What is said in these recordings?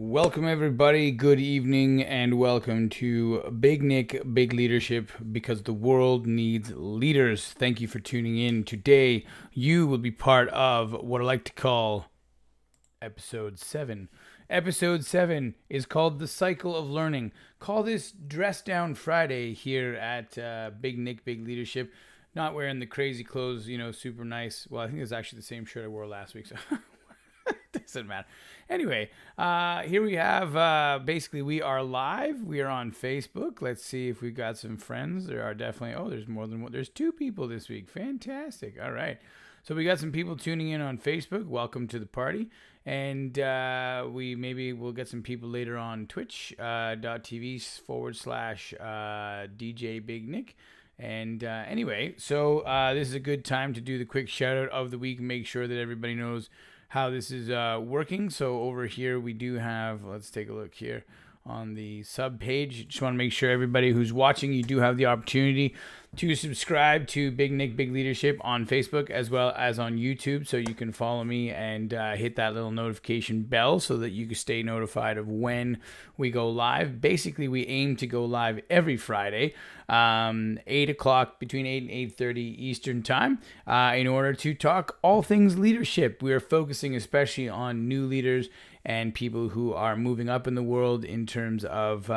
Welcome, everybody. Good evening, and welcome to Big Nick, Big Leadership, because the world needs leaders. Thank you for tuning in. Today, you will be part of what I like to call Episode 7. Episode 7 is called The Cycle of Learning. Call this Dress Down Friday here at Big Nick, Big Leadership. Not wearing the crazy clothes, super nice. Well, I think it's actually the same shirt I wore last week, so doesn't matter. Anyway, here we have, basically, we are live. We are on Facebook. Let's see if we've got some friends. There are definitely, there's more than one. There's 2 people this week. Fantastic. All right. So we got some people tuning in on Facebook. Welcome to the party. And we'll get some people later on twitch.tv/DJ Big Nick. And anyway, so this is a good time to do the quick shout out of the week. Make sure that everybody knows how this is working. So over here we do have, let's take a look here on the sub page. Just want to make sure everybody who's watching, you do have the opportunity to subscribe to Big Nick Big Leadership on Facebook as well as on YouTube, so you can follow me and hit that little notification bell so that you can stay notified of when we go live. Basically, we aim to go live every Friday, 8 o'clock, between 8 and 8:30 Eastern time, in order to talk all things leadership. We are focusing especially on new leaders and people who are moving up in the world in terms of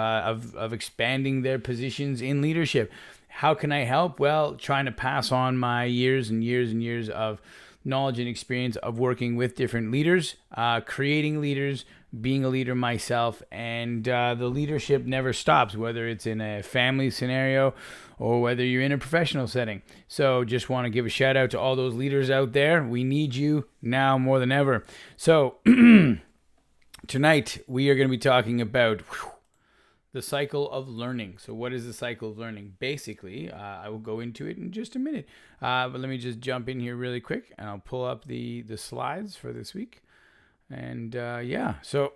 expanding their positions in leadership. How can I help? Well, trying to pass on my years and years and years of knowledge and experience of working with different leaders, creating leaders, being a leader myself, and the leadership never stops, whether it's in a family scenario or whether you're in a professional setting. So just want to give a shout out to all those leaders out there. We need you now more than ever. So tonight we are going to be talking about the cycle of learning. So what is the cycle of learning? Basically, I will go into it in just a minute. But let me just jump in here really quick, and I'll pull up the slides for this week. And so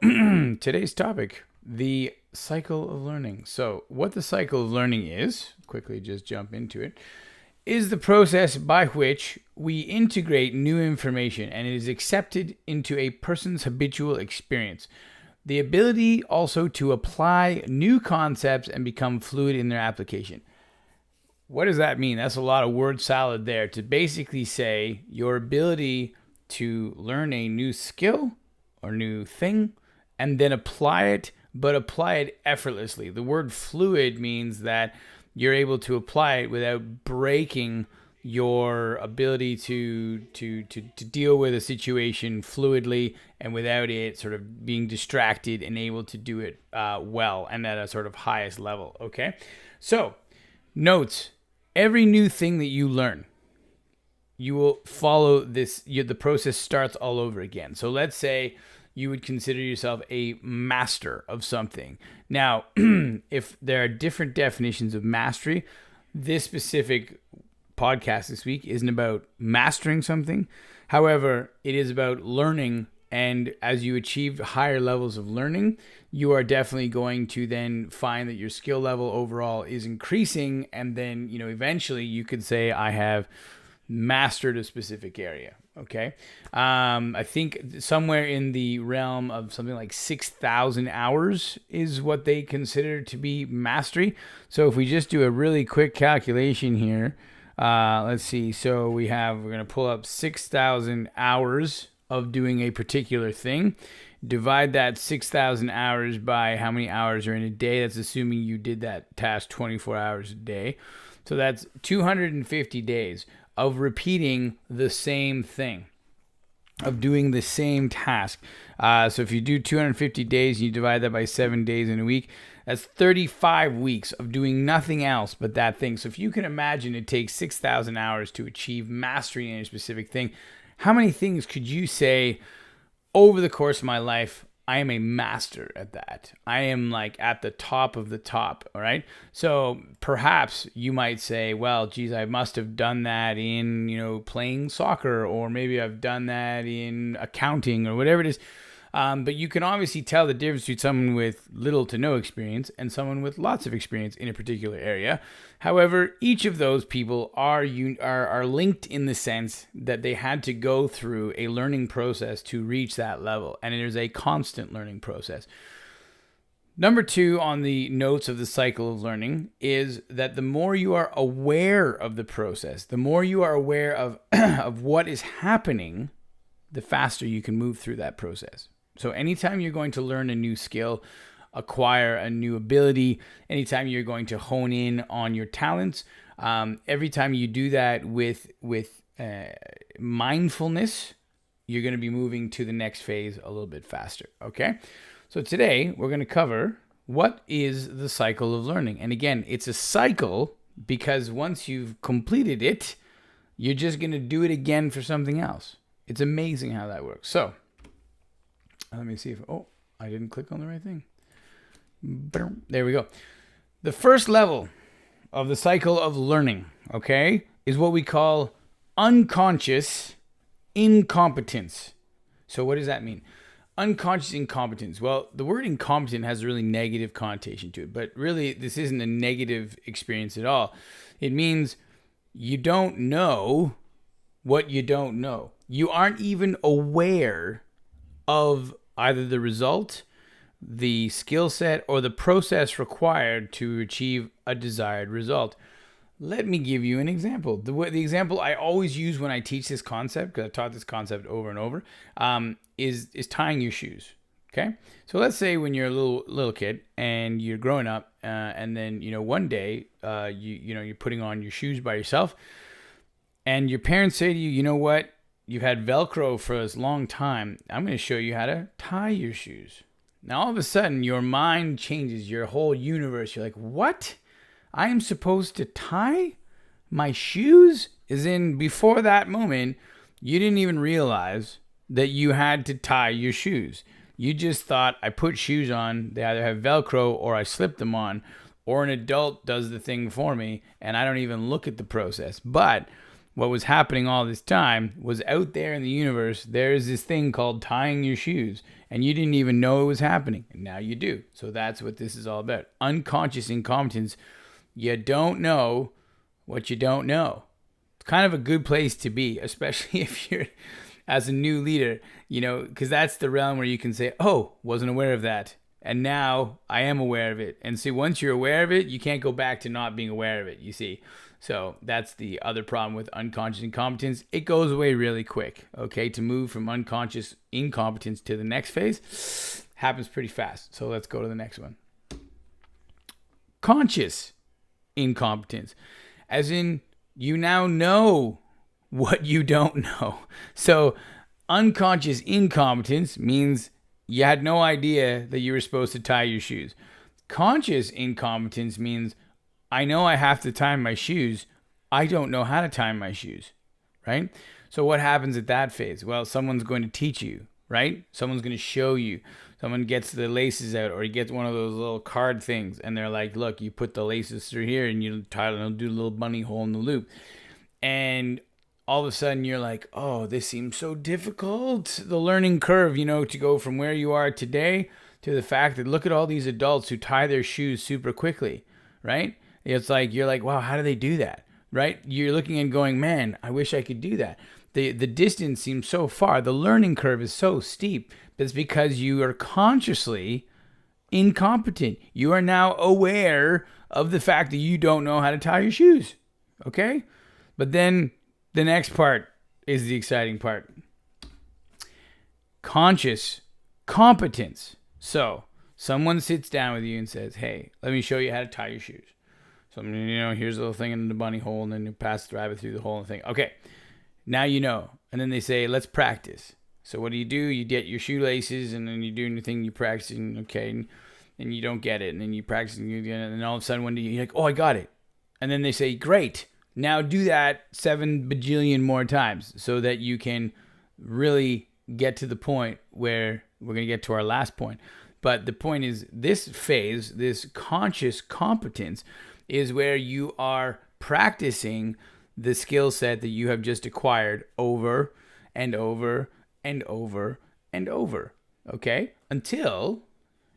today's topic, the cycle of learning. So what the cycle of learning is, quickly just jump into it, is the process by which we integrate new information and it is accepted into a person's habitual experience. The ability also to apply new concepts and become fluid in their application. What does that mean? That's a lot of word salad there. To basically say your ability to learn a new skill or new thing and then apply it, but apply it effortlessly. The word fluid means that you're able to apply it without breaking your ability to deal with a situation fluidly and without it sort of being distracted and able to do it well and at a sort of highest level. Okay, so notes: every new thing that you learn, you will follow this. The process starts all over again. So let's say you would consider yourself a master of something. Now, if there are different definitions of mastery, this specific podcast this week isn't about mastering something. However, it is about learning, and as you achieve higher levels of learning, you are definitely going to then find that your skill level overall is increasing, and then eventually you could say, I have mastered a specific area. Okay, I think somewhere in the realm of something like 6,000 hours is what they consider to be mastery. So if we just do a really quick calculation here, let's see. So we're going to pull up 6,000 hours of doing a particular thing. Divide that 6,000 hours by how many hours are in a day. That's assuming you did that task 24 hours a day. So that's 250 days of repeating the same thing, of doing the same task. So if you do 250 days and you divide that by 7 days in a week, that's 35 weeks of doing nothing else but that thing. So if you can imagine it takes 6,000 hours to achieve mastery in a specific thing, how many things could you say over the course of my life, I am a master at that. I am like at the top of the top, all right? So perhaps you might say, well, geez, I must have done that in, playing soccer, or maybe I've done that in accounting or whatever it is. But you can obviously tell the difference between someone with little to no experience and someone with lots of experience in a particular area. However, each of those people are linked in the sense that they had to go through a learning process to reach that level, and it is a constant learning process. Number 2 on the notes of the cycle of learning is that the more you are aware of the process, the more you are aware of, of what is happening, the faster you can move through that process. So anytime you're going to learn a new skill, acquire a new ability, anytime you're going to hone in on your talents, every time you do that with mindfulness, you're going to be moving to the next phase a little bit faster, okay? So today, we're going to cover what is the cycle of learning. And again, it's a cycle because once you've completed it, you're just going to do it again for something else. It's amazing how that works. So, let me see if... Oh, I didn't click on the right thing. There we go. The first level of the cycle of learning, okay, is what we call unconscious incompetence. So what does that mean? Unconscious incompetence. Well, the word incompetent has a really negative connotation to it, but really this isn't a negative experience at all. It means you don't know what you don't know. You aren't even aware of either the result, the skill set, or the process required to achieve a desired result. Let me give you an example. The example I always use when I teach this concept, because I've taught this concept over and over, is tying your shoes. Okay, so let's say when you're a little kid and you're growing up, and then one day you're putting on your shoes by yourself, and your parents say to you, you know what? You've had Velcro for this long time. I'm going to show you how to tie your shoes. Now all of a sudden your mind changes, your whole universe. You're like, what? I am supposed to tie my shoes? As in, before that moment, you didn't even realize that you had to tie your shoes. You just thought, I put shoes on, they either have Velcro or I slip them on, or an adult does the thing for me, and I don't even look at the process. But what was happening all this time was out there in the universe, there's this thing called tying your shoes, and you didn't even know it was happening, and now you do. So that's what this is all about. Unconscious incompetence. You don't know what you don't know. It's kind of a good place to be, especially if you're as a new leader, because that's the realm where you can say, oh, wasn't aware of that. And now I am aware of it. And see, once you're aware of it, you can't go back to not being aware of it, you see. So that's the other problem with unconscious incompetence. It goes away really quick, okay? To move from unconscious incompetence to the next phase happens pretty fast. So let's go to the next one. Conscious incompetence, as in you now know what you don't know. So unconscious incompetence means you had no idea that you were supposed to tie your shoes. Conscious incompetence means I know I have to tie my shoes. I don't know how to tie my shoes, right? So what happens at that phase? Well, someone's going to teach you, right? Someone's going to show you. Someone gets the laces out, or you get one of those little card things, and they're like, look, you put the laces through here, and you tie it, and it'll do a little bunny hole in the loop. And all of a sudden, you're like, oh, this seems so difficult. The learning curve, to go from where you are today to the fact that look at all these adults who tie their shoes super quickly, right? It's like, you're like, wow, how do they do that, right? You're looking and going, man, I wish I could do that. The distance seems so far. The learning curve is so steep. But it's because you are consciously incompetent. You are now aware of the fact that you don't know how to tie your shoes, okay? But then the next part is the exciting part. Conscious competence. So someone sits down with you and says, hey, let me show you how to tie your shoes. So, here's a little thing in the bunny hole, and then you pass the rabbit through the hole and thing. Okay, now you know. And then they say, let's practice. So what do? You get your shoelaces, and then you do your thing, you practice, and okay, and you don't get it. And then you practice, and then all of a sudden one day you're like, oh, I got it. And then they say, great. Now do that 7 bajillion more times so that you can really get to the point where we're going to get to our last point. But the point is, this phase, this conscious competence, is where you are practicing the skill set that you have just acquired over and over and over and over. okay, until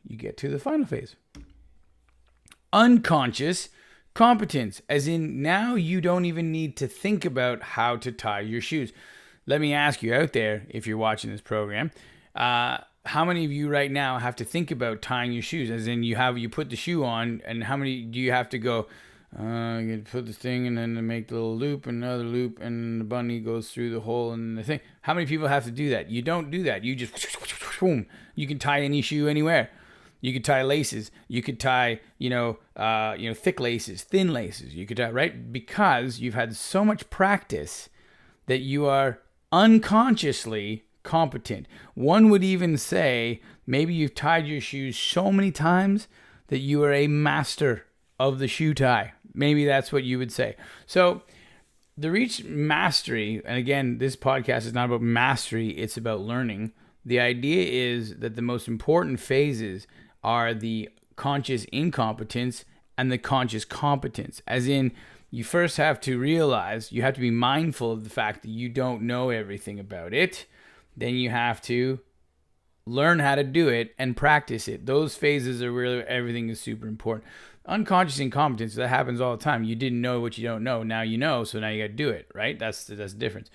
you get to the final phase. Unconscious competence, as in now you don't even need to think about how to tie your shoes. Let me ask you out there, if you're watching this program, how many of you right now have to think about tying your shoes? As in you put the shoe on, and how many do you have to go, you put this thing and then make the little loop and another loop and the bunny goes through the hole and the thing. How many people have to do that? You don't do that. You just, boom. You can tie any shoe anywhere. You could tie laces. You could tie, thick laces, thin laces. You could tie, right? Because you've had so much practice that you are unconsciously competent. One would even say maybe you've tied your shoes so many times that you are a master of the shoe tie. Maybe that's what you would say. So to reach mastery, and again, this podcast is not about mastery, it's about learning. The idea is that the most important phases are the conscious incompetence and the conscious competence. As in, you first have to realize, you have to be mindful of the fact that you don't know everything about it. Then you have to learn how to do it and practice it. Those phases are where everything is super important. Unconscious incompetence, that happens all the time. You didn't know what you don't know. Now you know, so now you got to do it, right? That's the difference.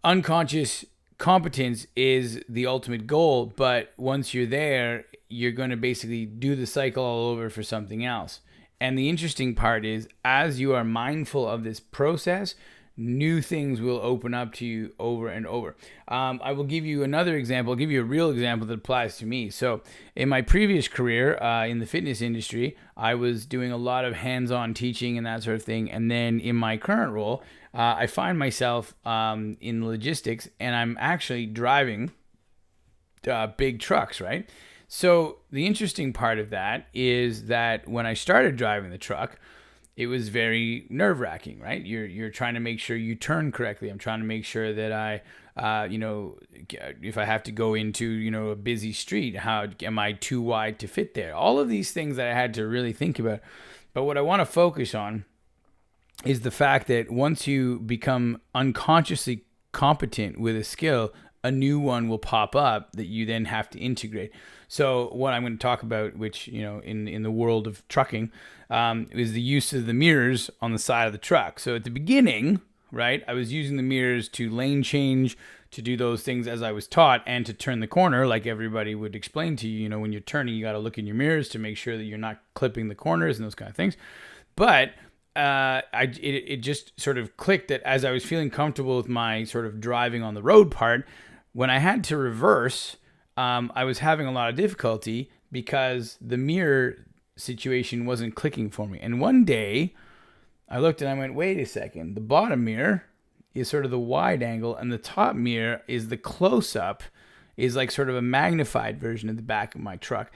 Unconscious competence is the ultimate goal, but once you're there, you're going to basically do the cycle all over for something else. And the interesting part is, as you are mindful of this process, new things will open up to you over and over. I will give you another example. I'll give you a real example that applies to me. So in my previous career in the fitness industry, I was doing a lot of hands-on teaching and that sort of thing. And then in my current role, I find myself in logistics, and I'm actually driving big trucks, right? So the interesting part of that is that when I started driving the truck, it was very nerve-wracking, right? You're trying to make sure you turn correctly. I'm trying to make sure that I, if I have to go into, a busy street, how am I too wide to fit there? All of these things that I had to really think about. But what I want to focus on is the fact that once you become unconsciously competent with a skill, a new one will pop up that you then have to integrate. So what I'm going to talk about, which, in the world of trucking, is the use of the mirrors on the side of the truck. So at the beginning, right, I was using the mirrors to lane change, to do those things as I was taught, and to turn the corner like everybody would explain to you. When you're turning, you got to look in your mirrors to make sure that you're not clipping the corners and those kind of things. But it just sort of clicked that as I was feeling comfortable with my sort of driving on the road part, when I had to reverse, I was having a lot of difficulty because the mirror situation wasn't clicking for me. And one day I looked and I went, wait a second, the bottom mirror is sort of the wide angle and the top mirror is the close-up, is like sort of a magnified version of the back of my truck.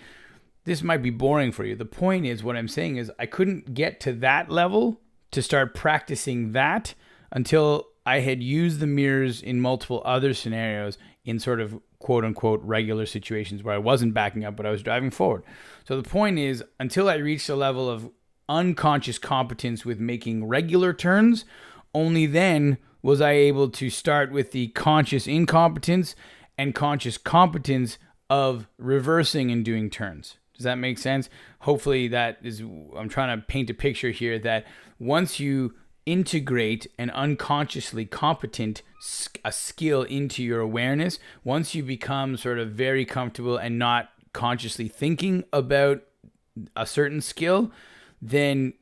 This might be boring for you. The point is, what I'm saying is I couldn't get to that level to start practicing that until I had used the mirrors in multiple other scenarios in sort of quote-unquote regular situations where I wasn't backing up, but I was driving forward. So the point is, until I reached a level of unconscious competence with making regular turns, only then was I able to start with the conscious incompetence and conscious competence of reversing and doing turns. Does that make sense? Hopefully that is, I'm trying to paint a picture here that once you integrate an unconsciously competent a skill into your awareness, once you become sort of very comfortable and not consciously thinking about a certain skill, then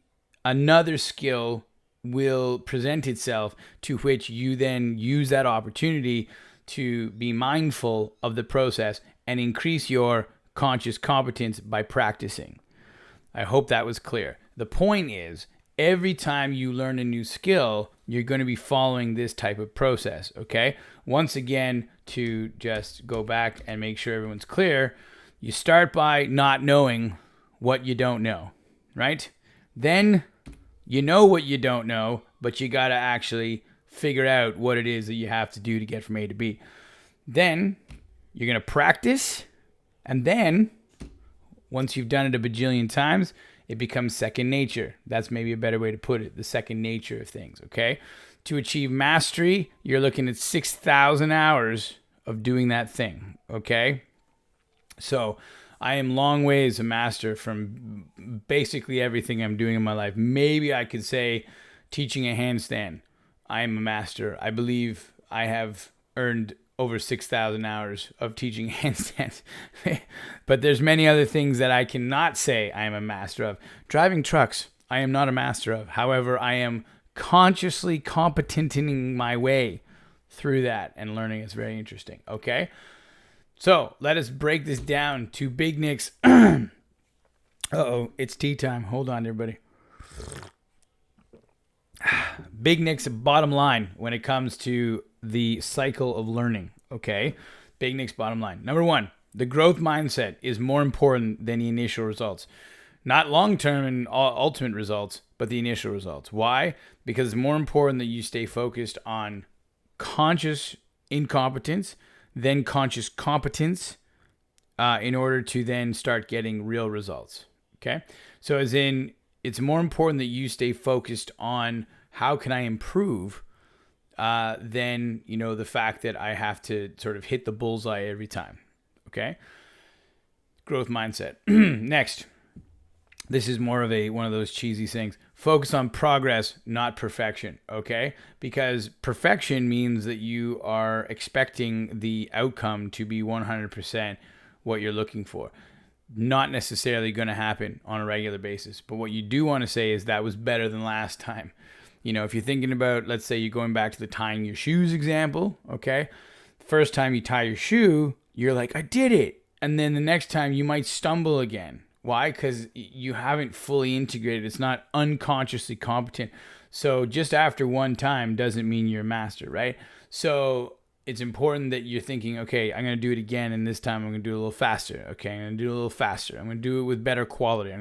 another skill will present itself to which you then use that opportunity to be mindful of the process and increase your conscious competence by practicing. I hope that was clear. The point is, every time you learn a new skill, you're going to be following this type of process, okay? Once again, to just go back and make sure everyone's clear, you start by not knowing what you don't know, right? Then you know what you don't know, but you got to actually figure out what it is that you have to do to get from A to B. Then you're going to practice, and then once you've done it a bajillion times, it becomes second nature. That's maybe a better way to put it, the second nature of things, okay? To achieve mastery, you're looking at 6,000 hours of doing that thing. Okay. So I am long ways a master from basically everything I'm doing in my life. Maybe I could say teaching a handstand. I am a master. I believe I have earned over 6,000 hours of teaching handstands. But there's many other things that I cannot say I am a master of. Driving trucks, I am not a master of. However, I am consciously competenting my way through that and learning. It's very interesting. Okay. So let us break this down to Big Nick's. Uh-oh, it's tea time. Hold on, everybody. Big Nick's bottom line when it comes to the cycle of learning. Okay. Big Nick's bottom line. Number one, the growth mindset is more important than the initial results. Not long-term and ultimate results, but the initial results. Why? Because it's more important that you stay focused on conscious incompetence than conscious competence in order to then start getting real results. Okay? So as in, it's more important that you stay focused on how can I improve than, the fact that I have to sort of hit the bullseye every time. Okay? Growth mindset. Next. This is more of one of those cheesy things. Focus on progress, not perfection, okay? Because perfection means that you are expecting the outcome to be 100% what you're looking for. Not necessarily going to happen on a regular basis. But what you do want to say is that was better than last time. If you're thinking about, let's say you're going back to the tying your shoes example, okay? The first time you tie your shoe, you're like, I did it. And then the next time you might stumble again. Why? Because you haven't fully integrated. It's not unconsciously competent. So just after one time doesn't mean you're a master, right? So it's important that you're thinking, okay, I'm going to do it again, and this time I'm going to do it a little faster. Okay, I'm going to do it a little faster. I'm going to do it with better quality.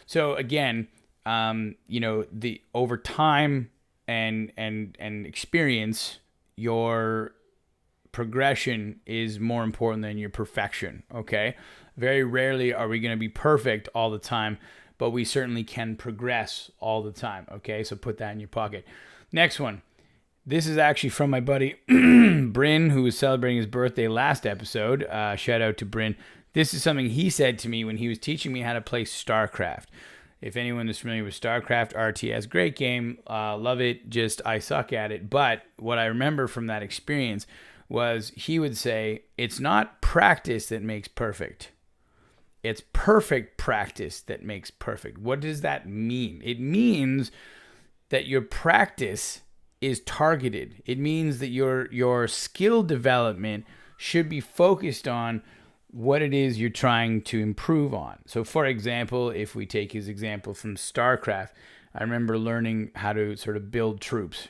So again, the over time and experience, your progression is more important than your perfection. Okay. Very rarely are we going to be perfect all the time, but we certainly can progress all the time. Okay, so put that in your pocket. Next one. This is actually from my buddy Bryn, who was celebrating his birthday last episode. Shout out to Bryn. This is something he said to me when he was teaching me how to play StarCraft. If anyone is familiar with StarCraft, RTS, great game. Love it. Just I suck at it. But what I remember from that experience was he would say, it's not practice that makes perfect. It's perfect practice that makes perfect. What does that mean? It means that your practice is targeted. It means that your skill development should be focused on what it is you're trying to improve on. So for example, if we take his example from StarCraft, I remember learning how to sort of build troops.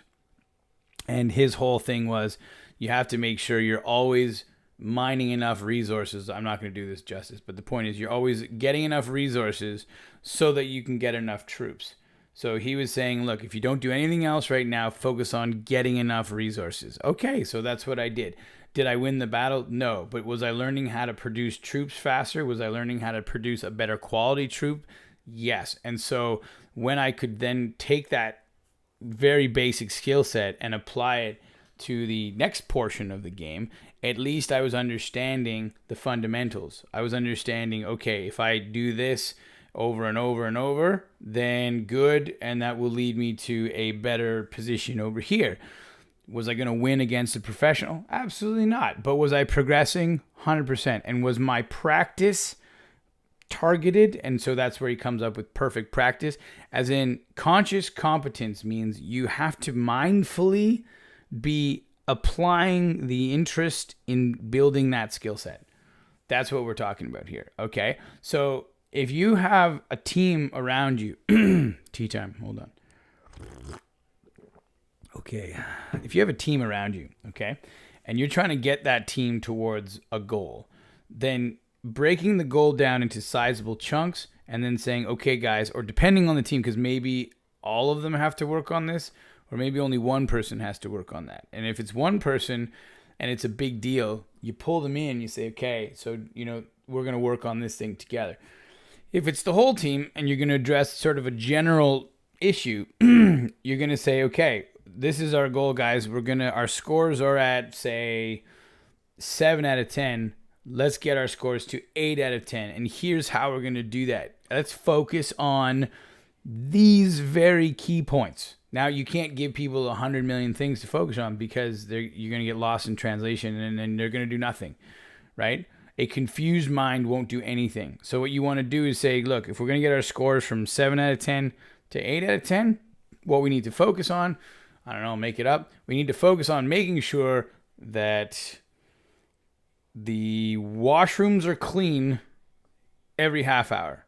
And his whole thing was, you have to make sure you're always mining enough resources. I'm not going to do this justice, but the point is you're always getting enough resources so that you can get enough troops. So he was saying, look, if you don't do anything else right now, focus on getting enough resources. Okay, so that's what I did. Did I win the battle? No. But was I learning how to produce troops faster? Was I learning how to produce a better quality troop? Yes. And so when I could then take that very basic skill set and apply it to the next portion of the game, at least I was understanding the fundamentals. I was understanding, okay, if I do this over and over and over, then good, and that will lead me to a better position over here. Was I going to win against a professional? Absolutely not. But was I progressing? 100%. And was my practice targeted? And so that's where he comes up with perfect practice. As in, conscious competence means you have to mindfully be applying the interest in building that skill set. That's what we're talking about here. Okay. So if you have a team around you, tea time, hold on. Okay. If you have a team around you, okay, and you're trying to get that team towards a goal, then breaking the goal down into sizable chunks and then saying, okay, guys, or depending on the team, because maybe all of them have to work on this, or maybe only one person has to work on that. And if it's one person and it's a big deal, you pull them in, you say, okay, so, we're going to work on this thing together. If it's the whole team and you're going to address sort of a general issue, you're going to say, okay, this is our goal, guys. Our scores are at, say, 7 out of 10. Let's get our scores to 8 out of 10. And here's how we're going to do that. Let's focus on these very key points. Now, you can't give people 100 million things to focus on because you're going to get lost in translation and then they're going to do nothing, right? A confused mind won't do anything. So what you want to do is say, look, if we're going to get our scores from 7 out of 10 to 8 out of 10, what we need to focus on, I don't know, make it up. We need to focus on making sure that the washrooms are clean every half hour.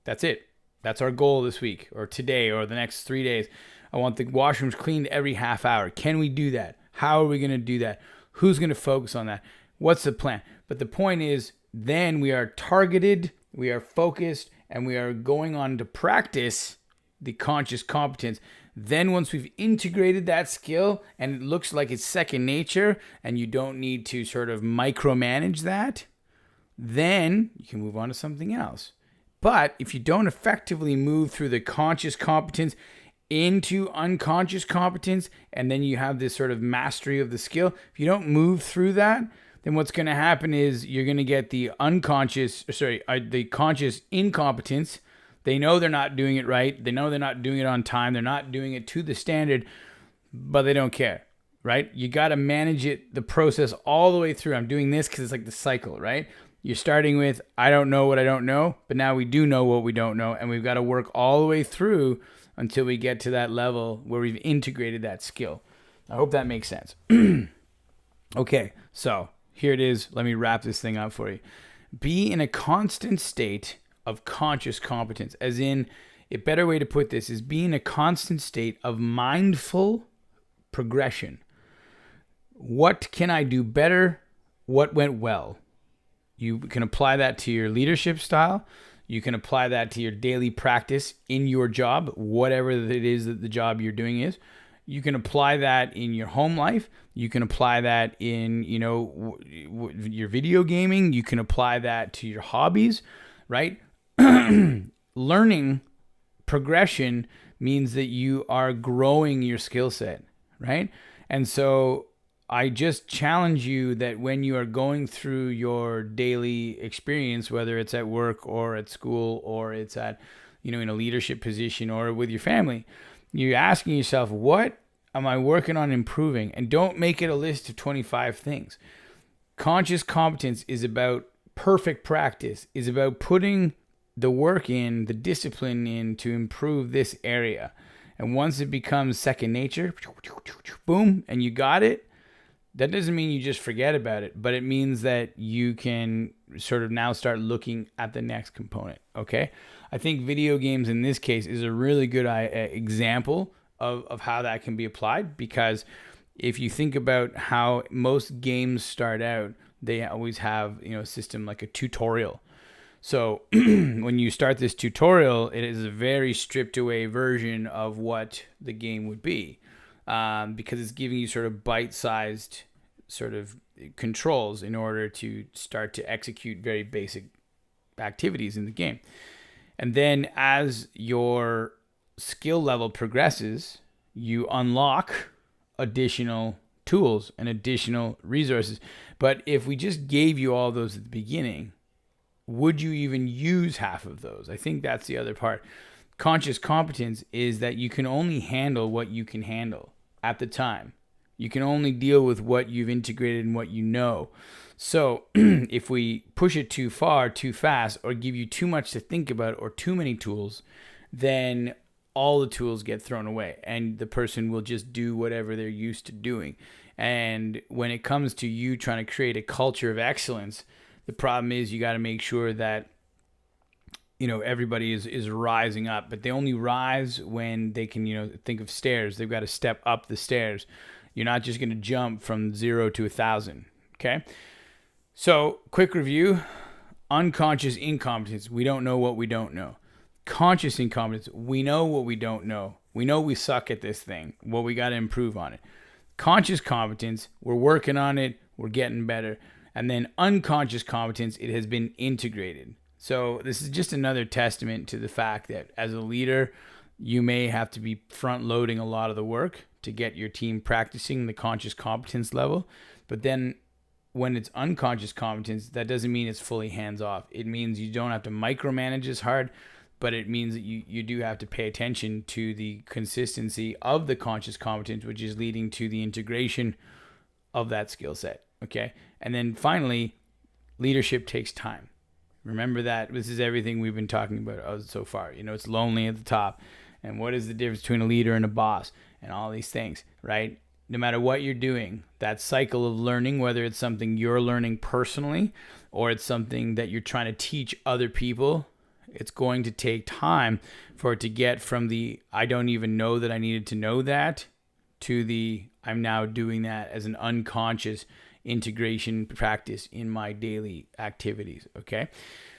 That's it. That's our goal this week or today or the next 3 days. I want the washrooms cleaned every half hour. Can we do that? How are we going to do that? Who's going to focus on that? What's the plan? But the point is, then we are targeted, we are focused, and we are going on to practice the conscious competence. Then once we've integrated that skill and it looks like it's second nature and you don't need to sort of micromanage that, then you can move on to something else. But if you don't effectively move through the conscious competence into unconscious competence, and then you have this sort of mastery of the skill, if you don't move through that, then what's going to happen is you're going to get the the conscious incompetence. They know they're not doing it right. They know they're not doing it on time. They're not doing it to the standard, but they don't care, right? You got to manage the process all the way through. I'm doing this because it's like the cycle, right? You're starting with, I don't know what I don't know, but now we do know what we don't know, and we've got to work all the way through until we get to that level where we've integrated that skill. I hope that makes sense. Okay, so here it is. Let me wrap this thing up for you. Be in a constant state of conscious competence, as in, a better way to put this is be in a constant state of mindful progression. What can I do better? What went well? You can apply that to your leadership style. You can apply that to your daily practice in your job, whatever it is that the job you're doing is. You can apply that in your home life. You can apply that in, your video gaming. You can apply that to your hobbies, right? Learning progression means that you are growing your skill set, right? And so I just challenge you that when you are going through your daily experience, whether it's at work or at school or it's at, in a leadership position or with your family, you're asking yourself, what am I working on improving? And don't make it a list of 25 things. Conscious competence is about perfect practice, is about putting the work in, the discipline in to improve this area. And once it becomes second nature, boom, and you got it, that doesn't mean you just forget about it, but it means that you can sort of now start looking at the next component, okay? I think video games in this case is a really good example of how that can be applied, because if you think about how most games start out, they always have, a system like a tutorial. So when you start this tutorial, it is a very stripped away version of what the game would be. Because it's giving you sort of bite-sized sort of controls in order to start to execute very basic activities in the game. And then as your skill level progresses, you unlock additional tools and additional resources. But if we just gave you all those at the beginning, would you even use half of those? I think that's the other part. Conscious competence is that you can only handle what you can handle at the time. You can only deal with what you've integrated and what you know. So if we push it too far, too fast, or give you too much to think about or too many tools, then all the tools get thrown away and the person will just do whatever they're used to doing. And when it comes to you trying to create a culture of excellence, the problem is you got to make sure that everybody is rising up, but they only rise when they can, think of stairs. They've got to step up the stairs. You're not just going to jump from 0 to 1,000. Okay. So quick review: unconscious incompetence. We don't know what we don't know. Conscious incompetence. We know what we don't know. We know we suck at this thing. Well, we got to improve on it. Conscious competence. We're working on it. We're getting better. And then unconscious competence. It has been integrated. So this is just another testament to the fact that as a leader, you may have to be front loading a lot of the work to get your team practicing the conscious competence level. But then when it's unconscious competence, that doesn't mean it's fully hands off. It means you don't have to micromanage as hard, but it means that you do have to pay attention to the consistency of the conscious competence, which is leading to the integration of that skill set. Okay. And then finally, leadership takes time. Remember that this is everything we've been talking about so far. It's lonely at the top. And what is the difference between a leader and a boss and all these things, right? No matter what you're doing, that cycle of learning, whether it's something you're learning personally or it's something that you're trying to teach other people, it's going to take time for it to get from the I don't even know that I needed to know that to the I'm now doing that as an unconscious integration practice in my daily activities. Okay.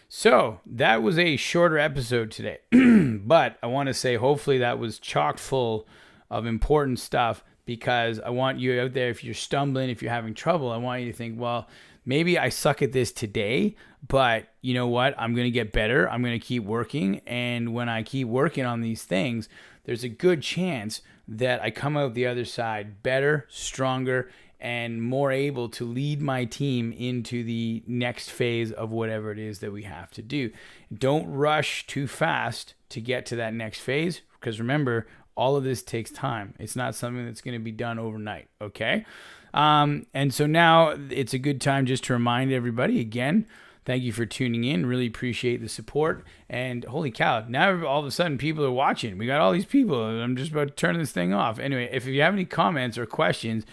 So that was a shorter episode today, but I want to say hopefully that was chock full of important stuff, because I want you out there, if you're stumbling, if you're having trouble, I want you to think, well, maybe I suck at this today, but you know what? I'm going to get better. I'm going to keep working. And when I keep working on these things, there's a good chance that I come out the other side better, stronger, and more able to lead my team into the next phase of whatever it is that we have to do. Don't rush too fast to get to that next phase, because remember, all of this takes time. It's not something that's going to be done overnight, okay? And so now it's a good time just to remind everybody again, thank you for tuning in. Really appreciate the support. And holy cow, now all of a sudden people are watching. We got all these people. I'm just about to turn this thing off. Anyway, if you have any comments or questions,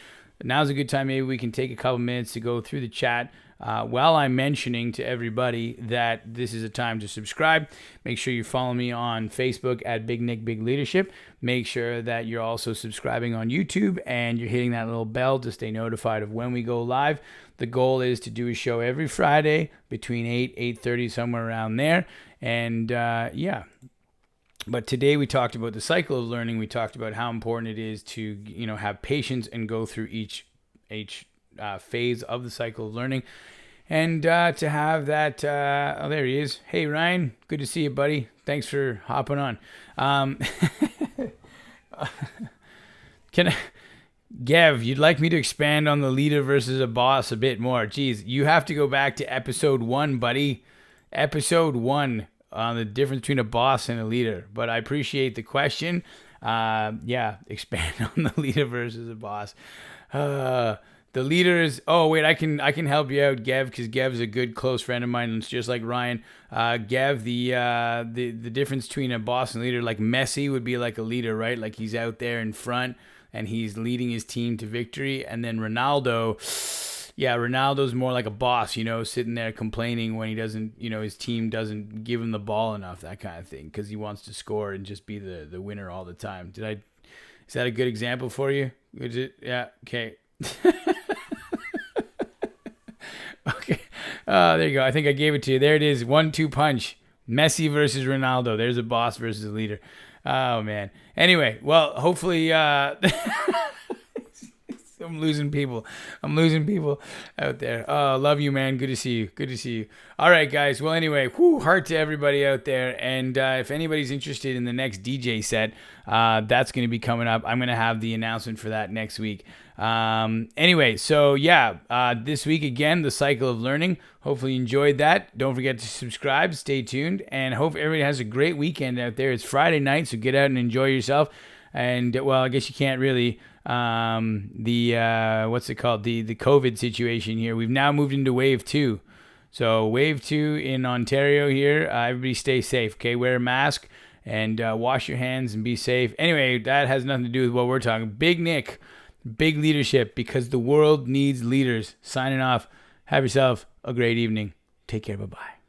now's a good time. Maybe we can take a couple minutes to go through the chat while I'm mentioning to everybody that this is a time to subscribe. Make sure you follow me on Facebook at Big Nick Big Leadership. Make sure that you're also subscribing on YouTube and you're hitting that little bell to stay notified of when we go live. The goal is to do a show every Friday between 8:30, somewhere around there. And yeah. But today we talked about the cycle of learning. We talked about how important it is to, have patience and go through each phase of the cycle of learning, and to have that. Oh, there he is. Hey, Ryan, good to see you, buddy. Thanks for hopping on. Gev, you'd like me to expand on the leader versus a boss a bit more? Geez, you have to go back to episode 1, buddy. Episode 1. On the difference between a boss and a leader. But I appreciate the question. Yeah, expand on the leader versus a boss. The leaders. Oh wait, I can help you out, Gev, because Gev's a good close friend of mine. And it's just like Ryan. Gev, the difference between a boss and a leader, like Messi would be like a leader, right? Like he's out there in front and he's leading his team to victory. And then Ronaldo. Yeah, Ronaldo's more like a boss, sitting there complaining when he doesn't, his team doesn't give him the ball enough, that kind of thing, because he wants to score and just be the winner all the time. Is that a good example for you? Is it? Yeah, okay. Okay. There you go. I think I gave it to you. There it is. 1-2 punch. Messi versus Ronaldo. There's a boss versus a leader. Oh, man. Anyway, well, hopefully... I'm losing people out there. Oh, love you, man. Good to see you. All right, guys. Well, anyway, heart to everybody out there. And if anybody's interested in the next DJ set, that's going to be coming up. I'm going to have the announcement for that next week. Anyway, so yeah, this week again, the cycle of learning. Hopefully you enjoyed that. Don't forget to subscribe. Stay tuned. And hope everybody has a great weekend out there. It's Friday night, so get out and enjoy yourself. And, well, I guess you can't really... what's it called? The COVID situation here. We've now moved into wave 2. So wave 2 in Ontario here. Everybody stay safe, okay? Wear a mask and wash your hands and be safe. Anyway, that has nothing to do with what we're talking. Big Nick, big leadership, because the world needs leaders. Signing off. Have yourself a great evening. Take care. Bye-bye.